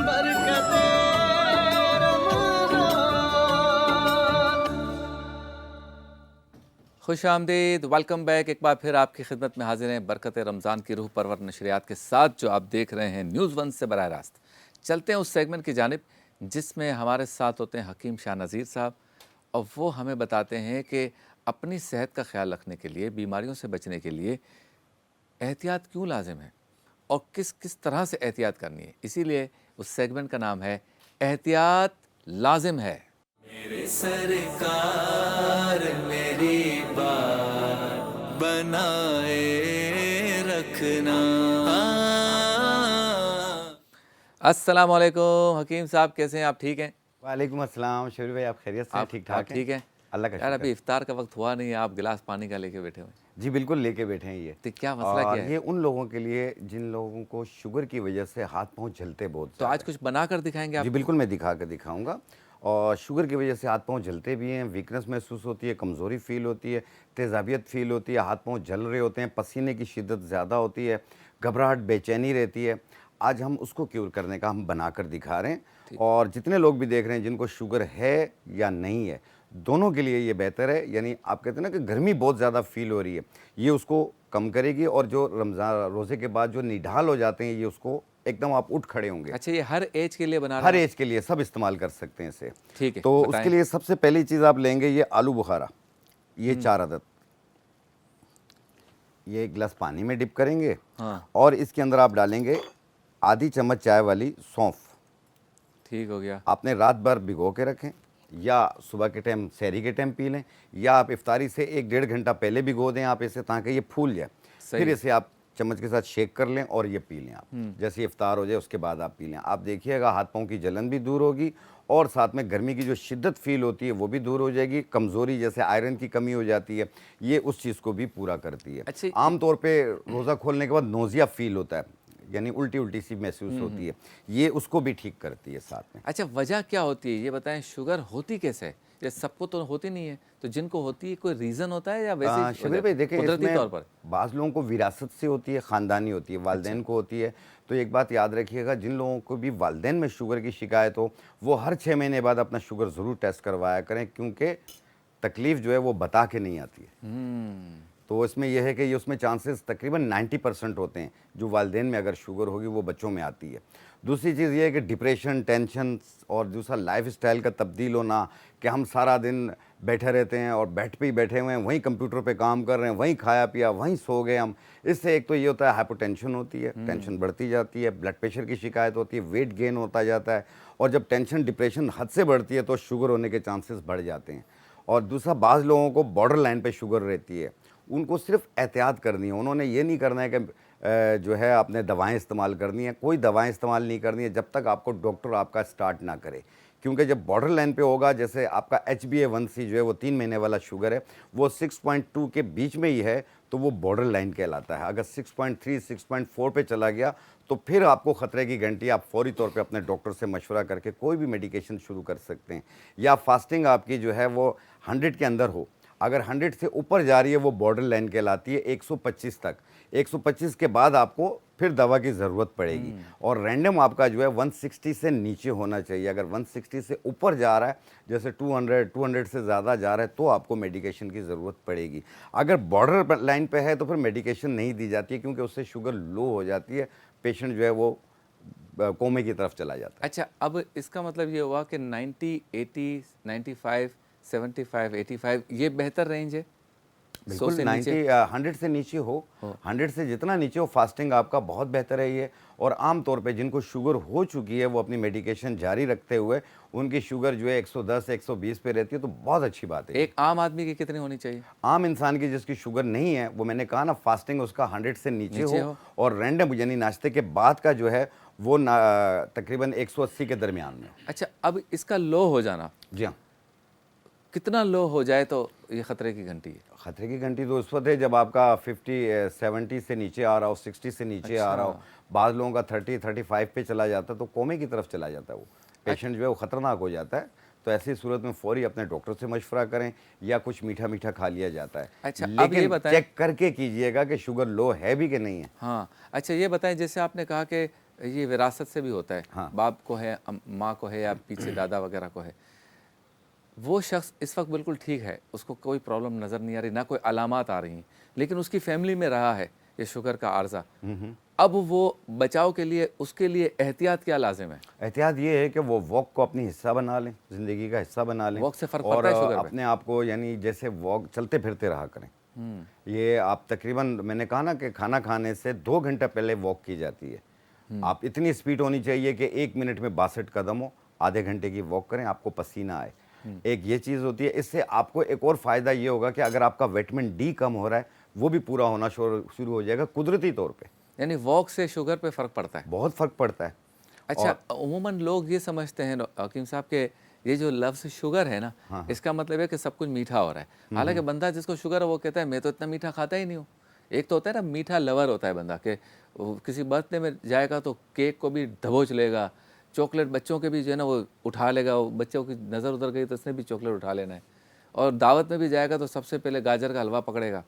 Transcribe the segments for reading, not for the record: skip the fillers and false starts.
बरकते खुश आमदीद, welcome back. एक बार फिर आपकी खिदमत में हाजिर हैं बरकत रमज़ान की रूह परवर नशरियात के साथ, जो आप देख रहे हैं न्यूज़ वन से बराह रास्त। चलते हैं उस सेगमेंट की जानिब जिसमें हमारे साथ होते हैं हकीम शाह नज़ीर साहब, और वो हमें बताते हैं कि अपनी सेहत का ख्याल रखने के लिए, बीमारियों से बचने के लिए एहतियात क्यों लाजिम है और किस किस तरह से एहतियात करनी है। इसीलिए उस सेगमेंट का नाम है एहतियात लाजिम है। मेरे सरकार मेरी बात बनाए रखना। अस्सलाम वालेकुम हकीम साहब, कैसे हैं आप? ठीक हैं? वालेकुम अस्सलाम शबीर भाई, आप खैरियत से हैं? आप ठीक ठाक हैं? ठीक हैं? अल्लाह का यार शुक्र अभी है। इफ्तार का वक्त हुआ नहीं है, आप गिलास पानी का लेके बैठे हुए हैं। जी बिल्कुल लेके बैठे हैं ये। तो क्या मसला और क्या है? ये उन लोगों के लिए जिन लोगों को शुगर की वजह से हाथ पाँव जलते बहुत तो आज ज़्यादा कुछ बना कर दिखाएंगे हैं। आप? जी बिल्कुल, मैं दिखा कर दिखाऊंगा। और शुगर की वजह से हाथ पाँव जलते भी हैं, वीकनेस महसूस होती है, कमज़ोरी फील होती है, तेज़ाबियत फील होती है, हाथ पाँव जल रहे होते हैं, पसीने की शिद्दत ज़्यादा होती है, घबराहट बेचैनी रहती है। आज हम उसको क्यूर करने का हम बना कर दिखा रहे हैं। और जितने लोग भी देख रहे हैं जिनको शुगर है या नहीं है, दोनों के लिए ये बेहतर है। यानी आप कहते हैं ना कि गर्मी बहुत ज़्यादा फील हो रही है, ये उसको कम करेगी। और जो रमज़ान रोज़े के बाद जो निढाल हो जाते हैं, ये उसको एकदम आप उठ खड़े होंगे। अच्छा, ये हर एज के लिए बना हर रहे हैं? एज के लिए सब इस्तेमाल कर सकते हैं इसे। ठीक है, तो बताएं। उसके लिए सबसे पहली चीज़ आप लेंगे ये आलू बुखारा, ये 4 अदद, ये एक गिलास पानी में डिप करेंगे। हाँ, और इसके अंदर आप डालेंगे आधी चम्मच चाय वाली सौंफ। ठीक हो गया। आपने रात भर भिगो के रखें, या सुबह के टाइम सहरी के टाइम पी लें, या आप इफ्तारी से 1-1.5 घंटा पहले भिगो दें आप इसे, ताकि ये फूल जाए। सही। फिर इसे आप चम्मच के साथ शेक कर लें और ये पी लें आप। जैसे इफ्तार हो जाए उसके बाद आप पी लें। आप देखिएगा हाथ पाँव की जलन भी दूर होगी, और साथ में गर्मी की जो शिद्दत फील होती है वो भी दूर हो जाएगी। कमज़ोरी जैसे आयरन की कमी हो जाती है, ये उस चीज़ को भी पूरा करती है। अच्छा, आम तौर पे रोज़ा खोलने के बाद नोज़िया फील होता है, यानी उल्टी उल्टी सी महसूस होती है, ये उसको भी ठीक करती है साथ में। अच्छा, वजह क्या होती है ये बताएं? शुगर होती कैसे है? ये सबको तो होती नहीं है, तो जिनको होती है कोई रीज़न होता है या वैसे ही शबीर भाई देखें, कुदरती इसमें तौर पर? बाज़ लोगों को विरासत से होती है, ख़ानदानी होती है, वालिदैन को होती है। तो एक बात याद रखिएगा, जिन लोगों को भी वालिदैन में शुगर की शिकायत हो, वो हर 6 महीने बाद अपना शुगर ज़रूर टेस्ट करवाया करें, क्योंकि तकलीफ़ जो है वो बता के नहीं आती है। तो इसमें यह है कि ये उसमें चांसेस तकरीबन 90% होते हैं, जो वालिदैन में अगर शुगर होगी वो बच्चों में आती है। दूसरी चीज़ ये है कि डिप्रेशन, टेंशन, और दूसरा लाइफस्टाइल का तब्दील होना, कि हम सारा दिन बैठे रहते हैं और बेड पे ही बैठे हुए हैं, वहीं कंप्यूटर पे काम कर रहे हैं, वहीं खाया पिया, वहीं सो गए हम। इससे एक तो ये होता है हाइपोटेंशन होती है, टेंशन बढ़ती जाती है, ब्लड प्रेशर की शिकायत होती है, वेट गेन होता जाता है। और जब टेंशन डिप्रेशन हद से बढ़ती है तो शुगर होने के चांसेस बढ़ जाते हैं। और दूसरा, बाज़ लोगों को बॉर्डर लाइन पे शुगर रहती है, उनको सिर्फ एहतियात करनी है। उन्होंने ये नहीं करना है कि जो है आपने दवाएं इस्तेमाल करनी है, कोई दवाएं इस्तेमाल नहीं करनी है जब तक आपको डॉक्टर आपका स्टार्ट ना करे। क्योंकि जब बॉर्डर लाइन पे होगा, जैसे आपका HbA1c जो है वो 3 महीने वाला शुगर है, वो 6.2 के बीच में ही है, तो वो बॉर्डर लाइन कहलाता है। अगर 6.3 6.4 पे चला गया तो फिर आपको ख़तरे की घंटी, आप फौरी तौर पे अपने डॉक्टर से मशवरा करके कोई भी मेडिकेशन शुरू कर सकते हैं। या फास्टिंग आपकी जो है वो 100 के अंदर हो, अगर 100 से ऊपर जा रही है वो बॉर्डर लाइन कहलाती है, 125 तक। 125 के बाद आपको फिर दवा की ज़रूरत पड़ेगी। और रैंडम आपका जो है 160 से नीचे होना चाहिए। अगर 160 से ऊपर जा रहा है, जैसे 200 से ज़्यादा जा रहा है, तो आपको मेडिकेशन की ज़रूरत पड़ेगी। अगर बॉर्डर लाइन पे है तो फिर मेडिकेशन नहीं दी जाती है, क्योंकि उससे शुगर लो हो जाती है, पेशेंट जो है वो कोमे की तरफ चला जाता है। अच्छा, अब इसका मतलब ये हुआ कि 90, 80, 95, 75, 85 ये बेहतर रेंज है? 100 बिल्कुल, से 90 नीचे? 100 से नीचे हो, 100 से जितना नीचे हो फास्टिंग आपका बहुत बेहतर है ये। और आम तौर पे जिनको शुगर हो चुकी है, वो अपनी मेडिकेशन जारी रखते हुए उनकी शुगर जो है 110 से 120 पे रहती है, तो बहुत अच्छी बात है। एक आम आदमी की कितनी होनी चाहिए? आम इंसान की जिसकी शुगर नहीं है, वो मैंने कहा ना, फास्टिंग उसका 100 से नीचे हो, और रैंडम यानी नाश्ते के बाद का जो है वो तकरीबन 180 के दरमियान में। अच्छा, अब इसका लो हो जाना, जी हाँ, कितना लो हो जाए तो ये खतरे की घंटी है? खतरे की घंटी तो उस वक्त है जब आपका 50 70 से नीचे आ रहा हो, 60 से नीचे आ रहा हो। बाद लोगों का 30 35 पे चला जाता है, तो कोमे की तरफ चला जाता है, वो पेशेंट जो है वो ख़तरनाक हो जाता है। तो ऐसी सूरत में फौरी अपने डॉक्टर से मशवरा करें, या कुछ मीठा मीठा खा लिया जाता है। अच्छा, अब लेकिन ये बताएं, चेक करके कीजिएगा कि शुगर लो है भी कि नहीं है। हाँ, अच्छा ये बताएं, जैसे आपने कहा कि ये विरासत से भी होता है, हाँ। बाप को है, माँ को है, या पीछे दादा वगैरह को है, वो शख्स इस वक्त बिल्कुल ठीक है, उसको कोई प्रॉब्लम नज़र नहीं आ रही, ना कोई अलामात आ रही हैं, लेकिन उसकी फैमिली में रहा है ये शुगर का आर्जा, अब वो बचाव के लिए उसके लिए एहतियात क्या लाजिम है? एहतियात ये है कि वो वॉक को अपनी हिस्सा बना लें, ज़िंदगी का हिस्सा बना लें। वॉक से फ़र्क और पड़ता है शुगर पे? अपने आप को यानी जैसे वॉक चलते फिरते रहा करें। ये आप तकरीबन, मैंने कहा ना कि खाना खाने से 2 घंटे पहले वॉक की जाती है। आप इतनी स्पीड होनी चाहिए कि 1 मिनट में 62 कदम हो, आधे घंटे की वॉक करें, आपको पसीना आए। एक ये चीज़ होती है। इससे आपको एक और फ़ायदा ये होगा कि अगर आपका विटामिन डी कम हो रहा है, वो भी पूरा होना शुरू हो जाएगा कुदरती तौर पे। यानी वॉक से शुगर पे फ़र्क पड़ता है? बहुत फ़र्क पड़ता है। अच्छा, उमूमन लोग ये समझते हैं हकीम साहब के ये जो लफ्ज़ शुगर है ना, इसका मतलब है कि सब कुछ मीठा हो रहा है। हालांकि बंदा जिसको शुगर है वो कहता है मैं तो इतना मीठा खाता ही नहीं हूँ। एक तो होता है ना मीठा लवर होता है बंदा, कि वो किसी बर्थडे में जाएगा तो केक को भी दबोच लेगा, चॉकलेट बच्चों के भी जो है ना वो उठा लेगा, वो बच्चों की नज़र उधर गई तो उसने भी चॉकलेट उठा लेना है, और दावत में भी जाएगा तो सबसे पहले गाजर का हलवा पकड़ेगा।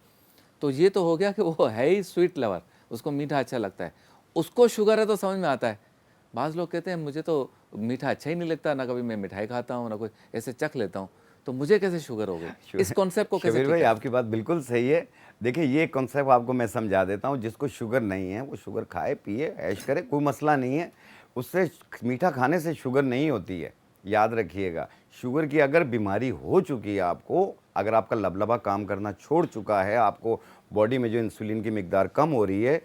तो ये तो हो गया कि वो है ही स्वीट लवर, उसको मीठा अच्छा लगता है। उसको शुगर है तो समझ में आता है। बाज़ लोग कहते हैं मुझे तो मीठा अच्छा ही नहीं लगता, ना कभी मैं मिठाई खाता हूँ, ना कोई ऐसे चख लेता हूँ, तो मुझे कैसे शुगर हो गई? इस कॉन्सेप्ट को कैसे शबीर ठीक भाई, है? आपकी बात बिल्कुल सही है। देखिए, ये कॉन्सेप्ट आपको मैं समझा देता हूँ। जिसको शुगर नहीं है वो शुगर खाए, पिए, ऐश करे, कोई मसला नहीं है। उससे मीठा खाने से शुगर नहीं होती है, याद रखिएगा। शुगर की अगर बीमारी हो चुकी है आपको, अगर आपका लबलबा काम करना छोड़ चुका है, आपको बॉडी में जो इंसुलिन की मिकदार कम हो रही है,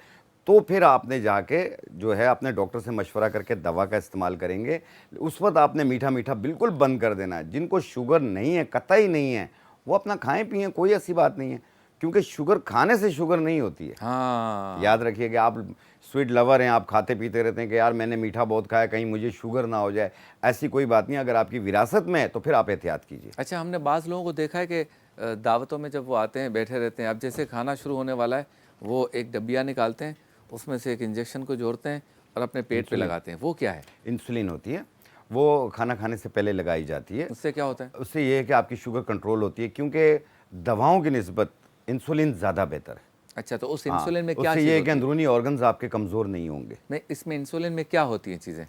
तो फिर आपने जाके जो है अपने डॉक्टर से मशवरा करके दवा का इस्तेमाल करेंगे। उस वक्त आपने मीठा मीठा बिल्कुल बंद कर देना है। जिनको शुगर नहीं है, कतई नहीं है, वो अपना खाएं पिएं, कोई ऐसी बात नहीं है, क्योंकि शुगर खाने से शुगर नहीं होती है। हाँ, याद रखिएगा, आप स्वीट लवर हैं, आप खाते पीते रहते हैं कि यार मैंने मीठा बहुत खाया, कहीं मुझे शुगर ना हो जाए, ऐसी कोई बात नहीं। अगर आपकी विरासत में है तो फिर आप एहतियात कीजिए। अच्छा, हमने बाज़ लोगों को देखा है कि दावतों में जब वो आते हैं बैठे रहते हैं, अब जैसे खाना शुरू होने वाला है, वो एक डब्बिया निकालते हैं, उसमें से एक इंजेक्शन को जोड़ते हैं और अपने पेट पे लगाते हैं। वो क्या है? इंसुलिन होती है, वो खाना खाने से पहले लगाई जाती है। उससे क्या होता है? उससे ये है कि आपकी शुगर कंट्रोल होती है, क्योंकि दवाओं की निस्बत इंसुलिन ज़्यादा बेहतर है। अच्छा, तो उस हाँ, इंसुलिन में क्या उससे चीज़ ये है होती कि है? अंदरूनी ऑर्गन्स आपके कमज़ोर नहीं होंगे। नहीं, इसमें इंसुलिन में क्या होती हैं चीज़ें?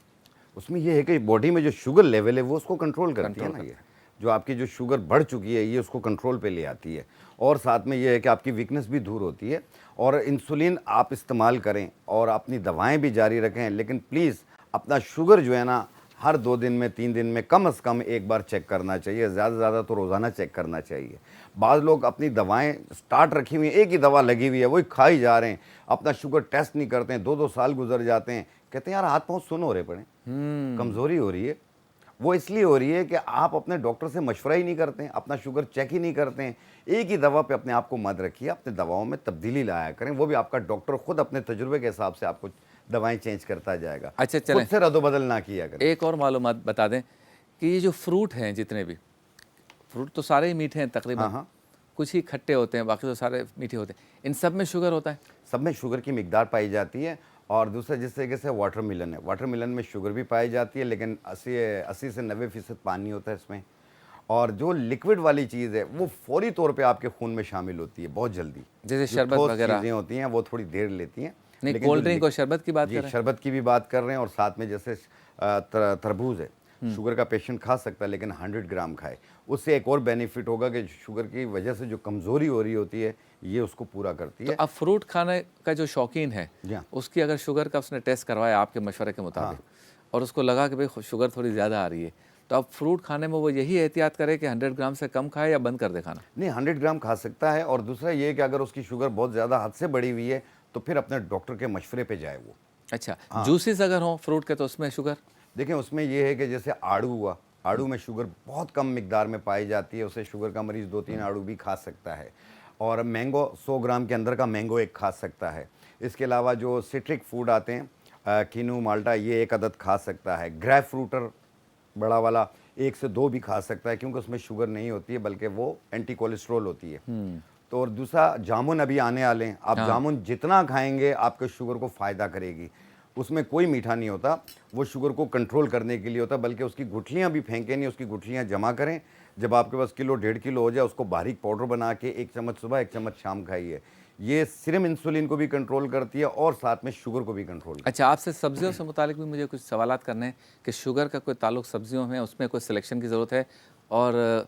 उसमें ये है कि बॉडी में जो शुगर लेवल है वो उसको कंट्रोल करती है कंट्रोल ना। ये जो आपकी जो शुगर बढ़ चुकी है, ये उसको कंट्रोल पे ले आती है। और साथ में ये है कि आपकी वीकनेस भी दूर होती है। और इंसुलिन आप इस्तेमाल करें और अपनी दवाएं भी जारी रखें, लेकिन प्लीज़ अपना शुगर जो है ना, हर 2 दिन में, 3 दिन में कम से कम एक बार चेक करना चाहिए। ज़्यादा से ज़्यादा तो रोज़ाना चेक करना चाहिए। बाज़ लोग अपनी दवाएं स्टार्ट रखी हुई हैं, एक ही दवा लगी हुई है, वही खाई जा रहे हैं, अपना शुगर टेस्ट नहीं करते हैं, 2-2 साल गुजर जाते हैं, कहते हैं यार हाथ पाँव सुन्न हो रहे पड़े, कमज़ोरी हो रही है। वो इसलिए हो रही है कि आप अपने डॉक्टर से मशवरा ही नहीं करते हैं, अपना शुगर चेक ही नहीं करते हैं। एक ही दवा पे अपने आप को मत रखिए, अपने दवाओं में तब्दीली लाया करें, वो भी आपका डॉक्टर खुद अपने तजुर्बे के हिसाब से आपको दवाएं चेंज करता जाएगा। अच्छा, खुद चलें, से रद्दोबदल ना किया करें। एक और मालूमात बता दें कि ये जो फ्रूट हैं, जितने भी फ्रूट तो सारे ही मीठे हैं तकरीबन, हाँ, हाँ। कुछ ही खट्टे होते हैं, बाकी तो सारे मीठे होते हैं, इन सब में शुगर होता है? सब में शुगर की मिकदार पाई जाती है। और दूसरा जिस तरीके से वाटरमेलन है, वाटरमेलन में शुगर भी पाई जाती है, लेकिन 80 से 90% पानी होता है इसमें। और जो लिक्विड वाली चीज़ है वो फौरी तौर पे आपके खून में शामिल होती है बहुत जल्दी। जैसे जो शरबत ठोस वगैरह? चीज़ें होती हैं वो थोड़ी देर लेती हैं। नहीं, लेकिन कोल्ड जो ड्रिंक और शरबत की बात जी, कर रहे हैं? शरबत की भी बात कर रहे हैं। और साथ में जैसे तरबूज है, शुगर का पेशेंट खा सकता है, लेकिन 100 ग्राम खाए। उससे एक और बेनिफिट होगा कि शुगर की वजह से जो कमज़ोरी हो रही होती है, ये उसको पूरा करती तो है। अब फ्रूट खाने का जो शौकीन है, जी हाँ। उसकी अगर शुगर का उसने टेस्ट करवाया आपके मशवरे के मुताबिक, और उसको लगा कि भाई शुगर थोड़ी ज़्यादा आ रही है, तो अब फ्रूट खाने में वो यही एहतियात करे कि 100 ग्राम से कम खाए या बंद कर दे खाना? नहीं, 100 ग्राम खा सकता है। और दूसरा ये है कि अगर उसकी शुगर बहुत ज़्यादा हद से बढ़ी हुई है तो फिर अपने डॉक्टर के मशवरे पे जाए वो। अच्छा, जूसेस अगर हों फ्रूट के तो उसमें शुगर? देखें, उसमें ये है कि जैसे आड़ू हुआ, आड़ू में शुगर बहुत कम मिकदार में पाई जाती है, उसे शुगर का मरीज़ 2-3 आड़ू भी खा सकता है। और मैंगो 100 ग्राम के अंदर का मैंगो एक खा सकता है। इसके अलावा जो सिट्रिक फूड आते हैं, किनू, माल्टा, ये 1 अदद खा सकता है। ग्रेप फ्रूटर बड़ा वाला 1 से 2 भी खा सकता है, क्योंकि उसमें शुगर नहीं होती है, बल्कि वो एंटी कोलेस्ट्रॉल होती है। तो और दूसरा जामुन अभी आने वाले हैं, आप जामुन जितना खाएंगे आपके शुगर को फ़ायदा करेगी। उसमें कोई मीठा नहीं होता, वो शुगर को कंट्रोल करने के लिए होता, बल्कि उसकी गुठलियाँ भी फेंकें नहीं, उसकी गुठलियाँ जमा करें। जब आपके पास किलो 1.5 किलो हो जाए, उसको बारीक पाउडर बना के 1 चम्मच सुबह 1 चम्मच शाम खाइए। ये सिर्फ इंसुलिन को भी कंट्रोल करती है और साथ में शुगर को भी कंट्रोल करती अच्छा, आपसे सब्जियों से मुतालिक भी मुझे कुछ सवालात करने हैं कि शुगर का कोई ताल्लुक सब्जियों में, उसमें कोई सिलेक्शन की ज़रूरत है। और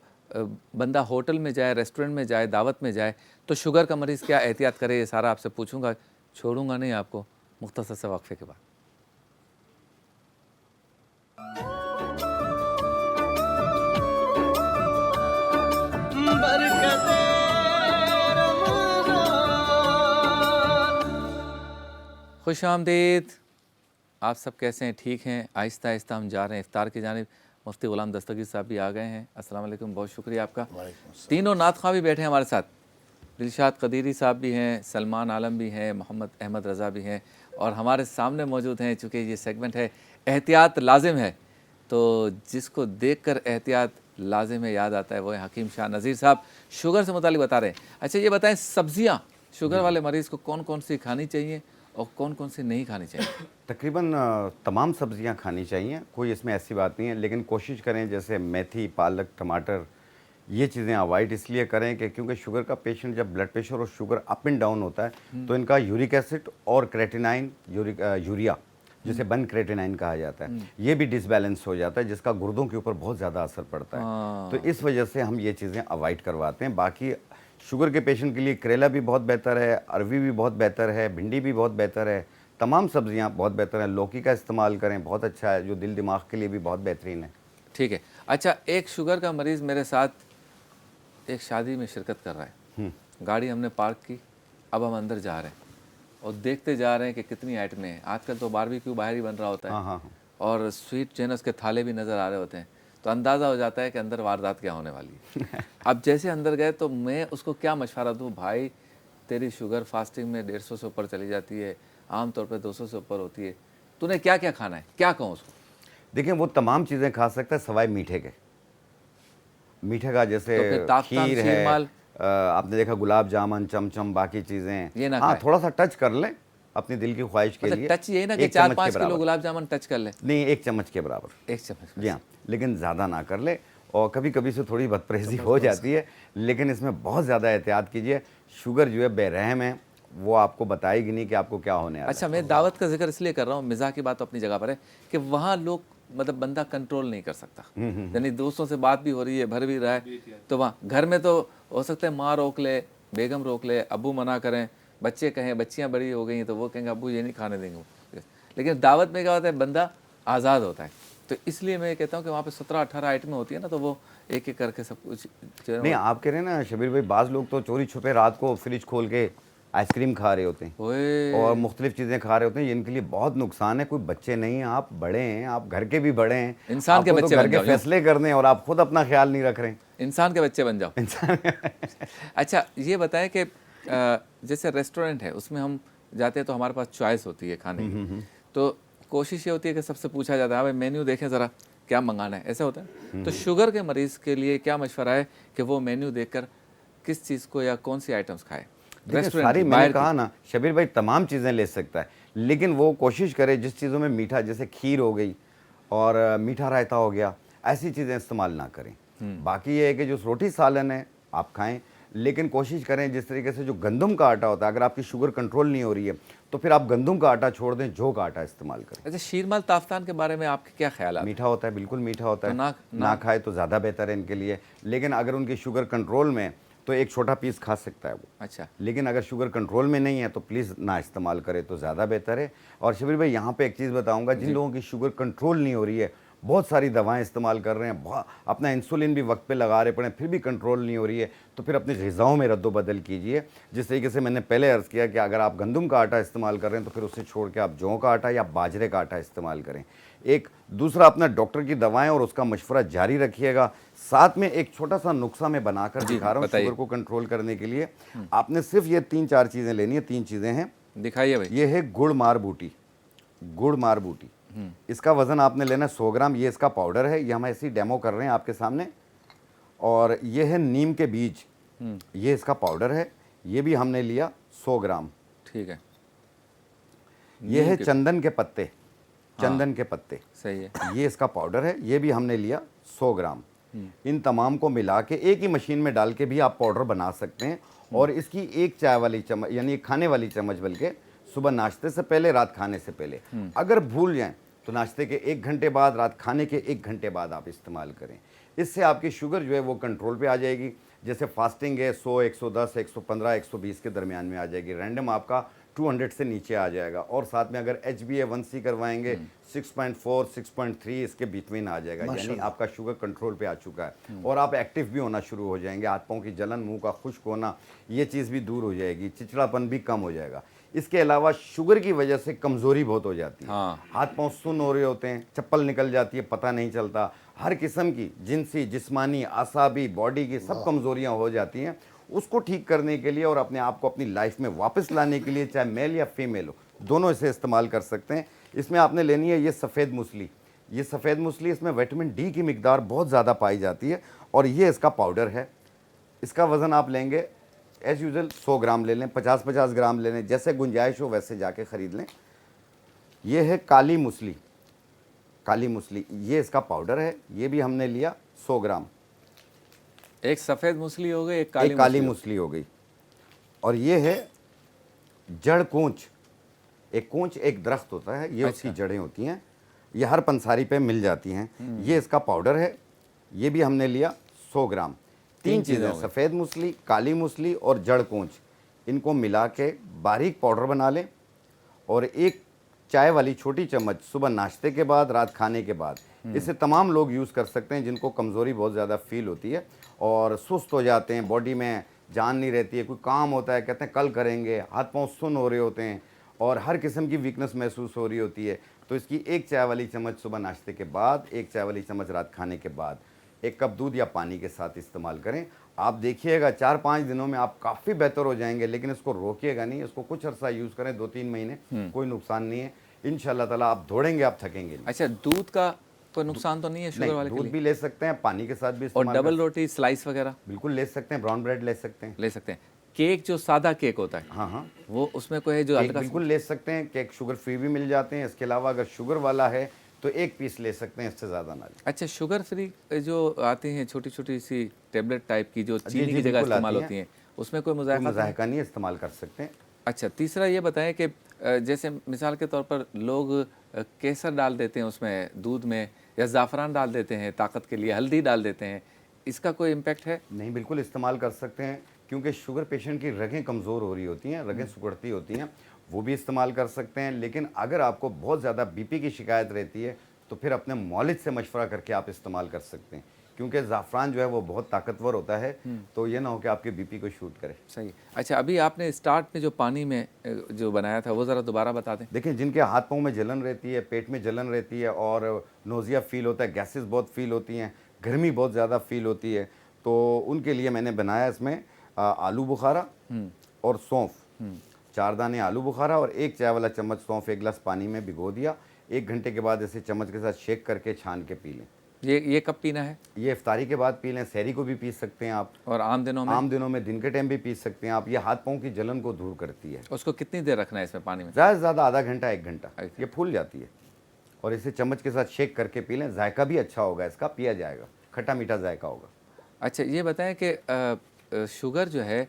बंदा होटल में जाए, रेस्टोरेंट में जाए, दावत में जाए, तो शुगर का मरीज़ क्या एहतियात करे, ये सारा आपसे पूछूंगा। छोड़ूंगा नहीं आपको मुख्तसर से वक्फे के बाद। बरकते रमज़ान। खुश आमदीद। आप सब कैसे हैं? ठीक हैं? आहिस्ता आहिस्ता हम जा रहे हैं इफ्तार की जानिब। मुफ्ती ग़ुलाम दस्तगीर साहब भी आ गए हैं। अस्सलाम वालेकुम, बहुत शुक्रिया आपका। तीनों नात ख़्वां भी बैठे हैं हमारे साथ। दिलशाद कदीरी साहब भी हैं, सलमान आलम भी हैं, मोहम्मद अहमद रज़ा भी हैं, और हमारे सामने मौजूद हैं। चूँकि ये सेगमेंट है एहतियात लाजिम है, तो जिसको देखकर एहतियात लाजिम है याद आता है वो है हकीम शाह नज़ीर साहब। शुगर से मुतालिक बता रहे हैं। अच्छा, ये बताएं, सब्जियां शुगर वाले मरीज़ को कौन कौन सी खानी चाहिए और कौन कौन सी नहीं खानी चाहिए? तकरीबन तमाम सब्जियां खानी चाहिए, कोई इसमें ऐसी बात नहीं है, लेकिन कोशिश करें जैसे मेथी, पालक, टमाटर, ये चीज़ें अवॉइड इसलिए करें कि क्योंकि शुगर का पेशेंट जब ब्लड प्रेशर और शुगर अप एंड डाउन होता है तो इनका यूरिक एसिड और क्रेटिनाइन, यूरिया जिसे बन क्रेटिनाइन कहा जाता है, ये भी डिसबैलेंस हो जाता है, जिसका गुर्दों के ऊपर बहुत ज़्यादा असर पड़ता है। तो इस वजह से हम ये चीज़ें अवॉइड करवाते हैं। बाकी शुगर के पेशेंट के लिए करेला भी बहुत बेहतर है, अरवी भी बहुत बेहतर है, भिंडी भी बहुत बेहतर है, तमाम सब्जियां बहुत बेहतर हैं। लौकी का इस्तेमाल करें, बहुत अच्छा है, जो दिल दिमाग के लिए भी बहुत बेहतरीन है। ठीक है। अच्छा, एक शुगर का मरीज़ मेरे साथ एक शादी में शिरकत कर रहा है। गाड़ी हमने पार्क की, अब हम अंदर जा रहे हैं और देखते जा रहे हैं कि कितनी आइटमें हैं। आजकल तो बारबेक्यू बाहर ही बन रहा होता है। हाँ। और स्वीट जेनस के थाले भी नज़र आ रहे होते हैं, तो अंदाज़ा हो जाता है कि अंदर वारदात क्या होने वाली है। अब जैसे अंदर गए तो मैं उसको क्या मशवरा दूँ, भाई तेरी शुगर फास्टिंग में 150 से ऊपर चली जाती है, आमतौर पे 200 से ऊपर होती है, तूने क्या क्या खाना है, क्या कहूँ उसको? देखिए, वो तमाम चीज़ें खा सकता है सवाए मीठे के। मीठे का जैसे तो फिर ताफ्तान, खीर है, शीरमाल, आपने देखा गुलाब जामुन, चमचम, बाकी चीज़ें, ये ना हाँ खाएं। थोड़ा सा टच कर लें अपनी दिल की ख्वाहिश के मतलब लिए। टच यही ना कि 1 चम्मच के 4-5 किलो बराबर। गुलाब जामुन टच कर ले? नहीं, 1 चम्मच के बराबर। 1 चम्मच। जी हाँ, लेकिन ज़्यादा ना कर ले। और कभी कभी से थोड़ी बदपरहेज़ी हो जाती है, लेकिन इसमें बहुत ज़्यादा एहतियात कीजिए। शुगर जो है बेरहम है, वो आपको बताएगी नहीं कि आपको क्या होने वाला है। अच्छा, मैं दावत का जिक्र इसलिए कर रहा हूँ, मिज़ाह की बात तो अपनी जगह पर है, कि वहाँ लोग मतलब बंदा कंट्रोल नहीं कर सकता। यानी दोस्तों से बात भी हो रही है, भर भी रहा है, तो वहाँ घर में तो हो सकता है माँ रोक ले, बेगम रोक ले, अब्बू मना करें, बच्चे कहें, बच्चियाँ बड़ी हो गई हैं तो वो कहेंगे अब्बू ये नहीं खाने देंगे। लेकिन दावत में क्या होता है, बंदा आज़ाद होता है। तो इसलिए मैं कहता हूँ कि वहाँ पे 17-18 आइटमें होती है ना, तो वो एक एक करके सब कुछ जो है नहीं, आप कह रहे हैं ना शबीर भाई, बाज़ लोग तो चोरी छुपे रात को फ्रिज खोल के आइसक्रीम खा रहे होते हैं ओए, और मुख्तलिफ चीज़ें खा रहे होते हैं। ये इनके लिए बहुत नुकसान है। कोई बच्चे नहीं हैं, आप बड़े हैं, आप घर के भी बड़े हैं, इंसान के आपको तो बच्चे घर बन के जाओ, फैसले करने हैं और आप खुद अपना ख्याल नहीं रख रहे हैं। इंसान के बच्चे बन जाओ। इंसान अच्छा, ये बताएं कि जैसे रेस्टोरेंट है, उसमें हम जाते हैं तो हमारे पास चॉइस होती है खाने की, तो कोशिश ये होती है कि सबसे पूछा जाता है भाई मेन्यू देखें ज़रा क्या मंगाना है, ऐसा होता है। तो शुगर के मरीज़ के लिए क्या मशवरा है कि वो मेन्यू देखकर किस चीज़ को या कौन सी आइटम्स खाए? देखिए, सारी मैंने कहा ना शबीर भाई, तमाम चीज़ें ले सकता है, लेकिन वो कोशिश करे जिस चीज़ों में मीठा, जैसे खीर हो गई और मीठा रायता हो गया, ऐसी चीज़ें इस्तेमाल ना करें। बाकी ये है कि जो रोटी सालन है आप खाएं, लेकिन कोशिश करें जिस तरीके से जो गंदम का आटा होता है, अगर आपकी शुगर कंट्रोल नहीं हो रही है तो फिर आप गंदम का आटा छोड़ दें, जौ का आटा इस्तेमाल करें। अच्छा, शीरमाल ताफ्तान के बारे में आपके क्या ख्याल है? मीठा होता है, बिल्कुल मीठा होता तो है, ना खाए तो ज़्यादा बेहतर है इनके लिए। लेकिन अगर उनकी शुगर कंट्रोल में तो एक छोटा पीस खा सकता है वो। अच्छा, लेकिन अगर शुगर कंट्रोल में नहीं है तो प्लीज़ ना इस्तेमाल करें तो ज़्यादा बेहतर है। और शबीर भाई, यहाँ पे एक चीज़ बताऊंगा, जिन लोगों की शुगर कंट्रोल नहीं हो रही है, बहुत सारी दवाएं इस्तेमाल कर रहे हैं, अपना इंसुलिन भी वक्त पे लगा रहे पड़े, फिर भी कंट्रोल नहीं हो रही है, तो फिर अपनी ग़िज़ाओं में रद्दोबदल कीजिए। जिस तरीके से मैंने पहले अर्ज़ किया कि अगर आप गंदम का आटा इस्तेमाल कर रहे हैं तो फिर उसे छोड़ के आप जौ का आटा या बाजरे का आटा इस्तेमाल करें। एक दूसरा, अपना डॉक्टर की दवाएं और उसका मशवरा जारी रखिएगा। साथ में एक छोटा सा नुस्खा मैं बनाकर दिखा रहा हूँ शुगर को कंट्रोल करने के लिए। आपने सिर्फ ये 3-4 चीज़ें लेनी है। 3 चीज़ें हैं, दिखाइए भाई। ये है गुड़ मार बूटी। गुड़ मार बूटी, इसका वज़न आपने लेना 100 ग्राम। ये इसका पाउडर है, ये हम ऐसे ही डेमो कर रहे हैं आपके सामने। और ये है नीम के बीज, ये इसका पाउडर है, ये भी हमने लिया 100 ग्राम। ठीक है। ये है चंदन के पत्ते, चंदन के पत्ते, सही है। ये इसका पाउडर है, ये भी हमने लिया 100 ग्राम। इन तमाम को मिला के एक ही मशीन में डाल के भी आप पाउडर बना सकते हैं। और इसकी एक चाय वाली चम्मच, यानी एक खाने वाली चम्मच, बल्कि सुबह नाश्ते से पहले, रात खाने से पहले। अगर भूल जाएं तो नाश्ते के 1 घंटे बाद, रात खाने के 1 घंटे बाद आप इस्तेमाल करें। इससे आपकी शुगर जो है वो कंट्रोल पे आ जाएगी। जैसे फास्टिंग है 100, 110, 115, 120 के दरमियान में आ जाएगी। रैंडम आपका 200 से नीचे आ जाएगा। और साथ में अगर HbA1c करवाएंगे 6.4, 6.3 इसके बिटवीन आ जाएगा। यानी आपका शुगर कंट्रोल पे आ चुका है और आप एक्टिव भी होना शुरू हो जाएंगे। हाथ पाँव की जलन, मुंह का खुश्क होना, ये चीज़ भी दूर हो जाएगी। चिड़चिड़ापन भी कम हो जाएगा। इसके अलावा शुगर की वजह से कमज़ोरी बहुत हो जाती है। हाथ पाँव सुन्न हो रहे होते हैं, चप्पल निकल जाती है, पता नहीं चलता। हर किस्म की जिनसी, जिस्मानी, आसाबी, बॉडी की सब कमज़ोरियाँ हो जाती हैं। उसको ठीक करने के लिए और अपने आप को अपनी लाइफ में वापस लाने के लिए, चाहे मेल या फीमेल हो, दोनों इसे इस्तेमाल कर सकते हैं। इसमें आपने लेनी है ये सफ़ेद मूसली। ये सफ़ेद मूसली, इसमें विटामिन डी की मिकदार बहुत ज़्यादा पाई जाती है और ये इसका पाउडर है। इसका वज़न आप लेंगे एज़ यूजुअल 100 ग्राम ले लें, 50-50 ग्राम ले लें, जैसे गुंजाइश हो वैसे जाके ख़रीद लें। ये है काली मूसली। काली मूसली, ये इसका पाउडर है। ये भी हमने लिया 100 ग्राम। एक सफ़ेद मूसली हो गई, एक काली मूसली हो गई। और ये है जड़ कूंच। एक कूंच एक दरख्त होता है, ये उसकी जड़ें होती हैं। ये हर पंसारी पे मिल जाती हैं। ये इसका पाउडर है। ये भी हमने लिया 100 ग्राम। 3 चीज़ें, सफ़ेद मूसली, काली मूसली और जड़ कूंच, इनको मिला के बारीक पाउडर बना लें। और एक चाय वाली छोटी चम्मच सुबह नाश्ते के बाद, रात खाने के बाद। इसे तमाम लोग यूज़ कर सकते हैं जिनको कमज़ोरी बहुत ज़्यादा फील होती है और सुस्त हो जाते हैं, बॉडी में जान नहीं रहती है, कोई काम होता है कहते हैं कल करेंगे, हाथ पांव सुन्न हो रहे होते हैं और हर किस्म की वीकनेस महसूस हो रही होती है। तो इसकी एक चाय वाली चम्मच सुबह नाश्ते के बाद, एक चाय वाली चम्मच रात खाने के बाद, 1 कप दूध या पानी के साथ इस्तेमाल करें। आप देखिएगा 4-5 दिनों में आप काफ़ी बेहतर हो जाएंगे। लेकिन इसको रोकिएगा नहीं, इसको कुछ अर्सा यूज़ करें, 2-3 महीने, कोई नुकसान नहीं है। इंशाल्लाह ताला आप दौड़ेंगे, आप थकेंगे नहीं। अच्छा, दूध का कोई नुकसान तो नहीं है शुगर वाले के दूध लिए? भी ले सकते हैं, पानी के साथ भी और इस्तेमाल डबल रोटी, स्लाइस वगैरह बिल्कुल ले सकते हैं। ब्राउन ब्रेड ले सकते हैं। ले सकते हैं। केक जो सादा केक होता है, हाँ, वो उसमें कोई है जो केक हल्का बिल्कुल ले सकते हैं। केक शुगर फ्री भी मिल जाते हैं। इसके अलावा अगर शुगर वाला है तो 1 पीस ले सकते हैं, इससे ज़्यादा ना लें। अच्छा, शुगर फ्री जो आती हैं छोटी छोटी सी टेबलेट टाइप की, जो जी, चीनी जी, की जगह बिल्कुल इस्तेमाल आती होती हैं। हैं, उसमें कोई कोई मुज़ायक़ा नहीं है? मज़ायक़ा नहीं है, इस्तेमाल कर सकते हैं। अच्छा, तीसरा ये बताएं कि जैसे मिसाल के तौर पर लोग केसर डाल देते हैं उसमें, दूध में, या ज़ाफ़रान डाल देते हैं ताकत के लिए, हल्दी डाल देते हैं, इसका कोई इम्पैक्ट है? नहीं, बिल्कुल इस्तेमाल कर सकते हैं। क्योंकि शुगर पेशेंट की रगें कमज़ोर हो रही होती हैं, रगें सिकुड़ती होती हैं, वो भी इस्तेमाल कर सकते हैं। लेकिन अगर आपको बहुत ज़्यादा बीपी की शिकायत रहती है तो फिर अपने मौलिद से मशवरा करके आप इस्तेमाल कर सकते हैं। क्योंकि ज़ाफ़रान जो है वो बहुत ताकतवर होता है, तो ये ना हो कि आपके बीपी को शूट करे। सही। अच्छा, अभी आपने स्टार्ट में जो पानी में जो बनाया था वो ज़रा दोबारा बता दें। देखिए, जिनके हाथ पाँव में जलन रहती है, पेट में जलन रहती है और नोज़िया फील होता है, गैसेस बहुत फील होती हैं, गर्मी बहुत ज़्यादा फील होती है, तो उनके लिए मैंने बनाया इसमें आलू बुखारा और सौंफ। 4 दाने आलू बुखारा और 1 चाय वाला चम्मच सौंफ 1 गिलास पानी में भिगो दिया। 1 घंटे के बाद इसे चम्मच के साथ शेक करके छान के पी लें। ये कब पीना है? ये इफ्तारी के बाद पी लें। सहरी को भी पी सकते हैं आप। और आम दिनों में? आम दिनों में दिन के टाइम भी पी सकते हैं आप। ये हाथ पाँव की जलन को दूर करती है। उसको कितनी देर रखना है इसमें पानी में? ज़्यादा से ज़्यादा आधा घंटा, 1 घंटा। ये फूल जाती है और इसे चम्मच के साथ शेक करके पी लें। जायका भी अच्छा होगा इसका, पिया जाएगा, खट्टा मीठा जायका होगा। अच्छा, ये बताएं कि शुगर जो है,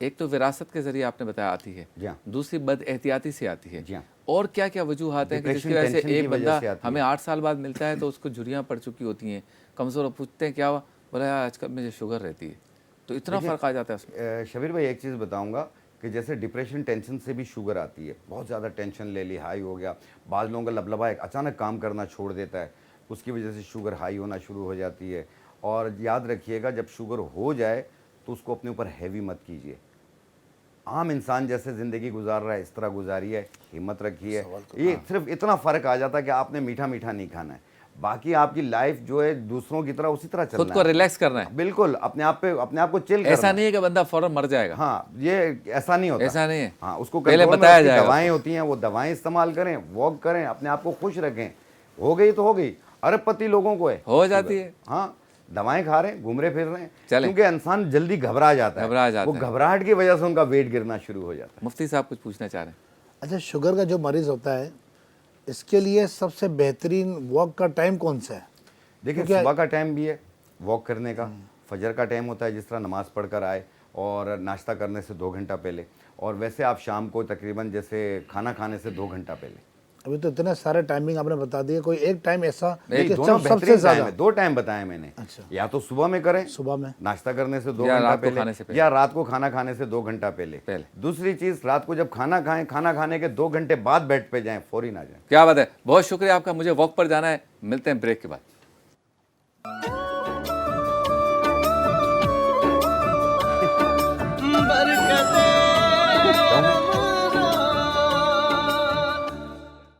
एक तो विरासत के ज़रिए आपने बताया आती है, जी हाँ। दूसरी बद एहतियाती से आती है, जी हाँ। और क्या क्या वजूहात हैं कि जिसकी वजह से डिप्रेशन, टेंशन एक की वजह बंदा से आती है। हमें 8 साल बाद मिलता है तो उसको झुर्रियाँ पड़ चुकी होती हैं, कमज़ोर, पूछते हैं क्या हुआ, बोला यार आजकल मुझे शुगर रहती है, तो इतना फ़र्क आ जाता है उसमें। शबीर भाई, एक चीज़ बताऊंगा कि जैसे डिप्रेशन, टेंशन से भी शुगर आती है। बहुत ज़्यादा टेंशन ले ली, हाई हो गया। बाज़ लोगों का लबलबा एक अचानक काम करना छोड़ देता है, उसकी वजह से शुगर हाई होना शुरू हो जाती है। और याद रखिएगा, जब शुगर हो जाए तो उसको अपने ऊपर हैवी मत कीजिए। आम इंसान जैसे ज़िंदगी गुजार रहा है इस तरह गुजारिए, हिम्मत रखिए। ये सिर्फ इतना फ़र्क आ जाता है कि आपने मीठा मीठा नहीं खाना है, बाकी आपकी लाइफ जो है दूसरों की तरह उसी तरह चलना है। खुद को रिलैक्स करना है, बिल्कुल अपने आप को चिल करना। ऐसा नहीं है कि बंदा फौरन मर जाएगा। हाँ, ये ऐसा नहीं होता। ऐसा नहीं है। हाँ, उसको पहले कंट्रोल में बताया रखिए। जाएगा। दवाएं होती हैं, वो दवाएं इस्तेमाल करें, वॉक करें, अपने आप को खुश रखें। हो गई तो हो गई, अरबपति लोगों को है, हो जाती है। हाँ, दवाएं खा रहे हैं, घूम रहे फिर रहे हैं, चलें। क्योंकि इंसान जल्दी घबरा जाता है। वो घबराहट की वजह से उनका वेट गिरना शुरू हो जाता है। मुफ्ती साहब कुछ पूछना चाह रहे हैं? अच्छा, शुगर का जो मरीज़ होता है, इसके लिए सबसे बेहतरीन वॉक का टाइम कौन सा है? देखिए, सुबह का टाइम भी है, वॉक करने का, फजर का टाइम होता है जिस तरह नमाज़ पढ़कर आए और नाश्ता करने से 2 घंटा पहले, और वैसे आप शाम को तकरीबन जैसे खाना खाने से 2 घंटा पहले। अभी तो इतने सारे टाइमिंग आपने बता दिए, कोई एक टाइम ऐसा नहीं, कि दोनों सबसे बेहतरीन ज्यादा टाइम है, 2 टाइम बताए मैंने। अच्छा। या तो सुबह में करें, सुबह में, नाश्ता करने से 2 या घंटा रात को खाने से पहले, पहले। या रात को खाना खाने से 2 घंटा पहले। दूसरी चीज़, रात को जब खाना खाएं, खाना खाने के 2 घंटे बाद बेड पे जाएं, फौरी ना जाएं। क्या बात है, बहुत शुक्रिया आपका। मुझे वॉक पर जाना है, मिलते हैं ब्रेक के बाद।